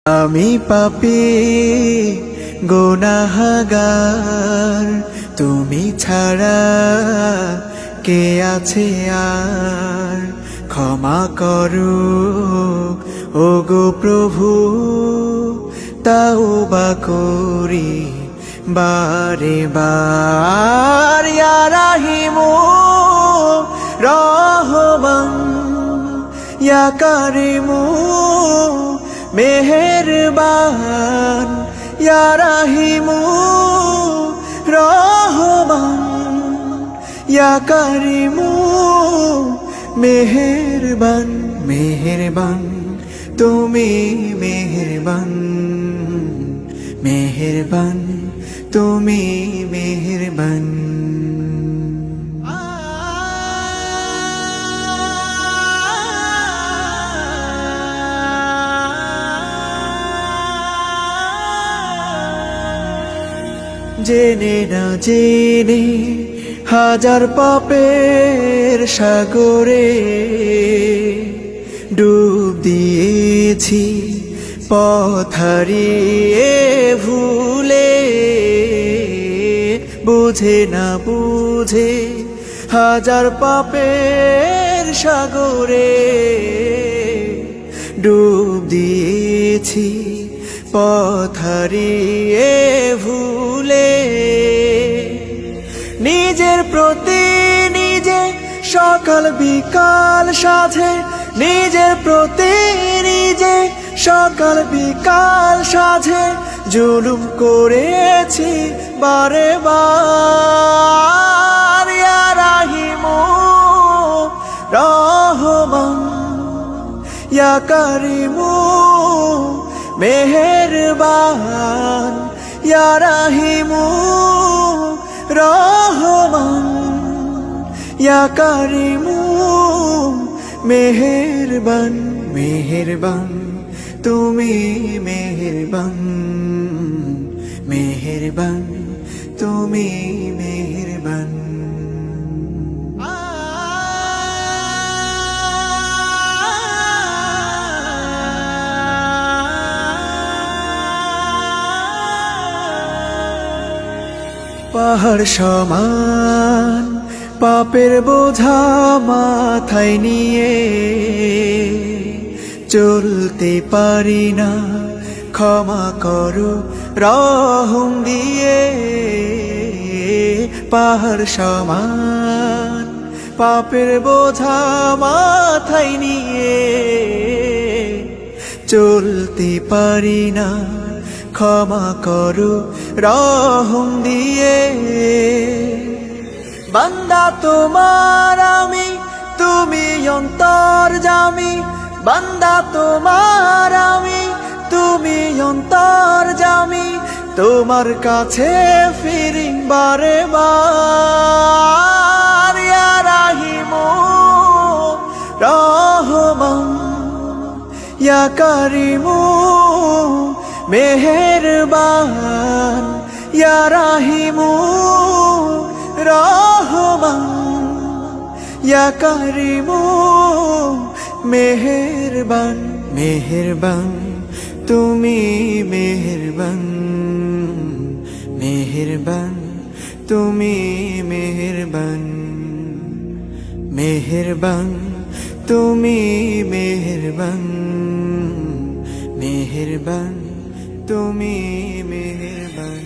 আমি পাপী গুনাহগার, তুমি ছাড়া কে আছে আর? ক্ষমা করো ওগো প্রভু, তাওবা করি বারে বার। ইয়া রাহিমু রহমান, ইয়া কারিমু মেহেরবান, ইয়া রাহিমু রহমান, ইয়া কারিমু মেহেরবান। মেহেরবান তুমি মেহেরবান, মেহেরবান তুমি মেহেরবান। জেনে না জেনে হাজার পাপের সাগরে ডুব দিয়েছি, পথ হারিয়ে ভুলে। বুঝে না বুঝে হাজার পাপের সাগরে ডুব দিয়েছি, পথ হারিয়ে ভুলে। নিজের প্রতি নিজে সকাল বিকাল সাধে, নিজের প্রতি নিজে সকাল বিকাল সাধে জুলুম করেছি বারে বার। ইয়া রাহিমু রহমান, ইয়া কারিমু মেহেরবান, ইয়া রাহিমু রহমান, ইয়া কারিমু মেহেরবান। মেহেরবান তুমি মেহেরবান, মেহেরবান তুমি মেহেরবান। পাহাড় সমান পাপের বোঝা মাথায় নিয়ে চলতে পারি না, ক্ষমা করো রহম দিয়ে। পাহাড় সমান পাপের বোঝা মাথায় নিয়ে চলতে পারি না, ক্ষমা করো রহম দিয়ে। বান্দা তোমার আমি, তুমি অন্তর্যামী। বান্দা তোমার আমি, তুমি অন্তর্যামী। তোমার কাছে ফিরি বারে বার। ইয়া রাহিমু রহমান, ইয়া কারিমু মেহেরবান, ইয়া রাহিমু রহমান, ইয়া কারিমু মেহেরবান। মেহেরবান তুমি মেহেরবান, মেহেরবান তুমি মেহেরবান। মেহেরবান তুমি মেহেরবান, মেহেরবান তুমি মেহেরবান।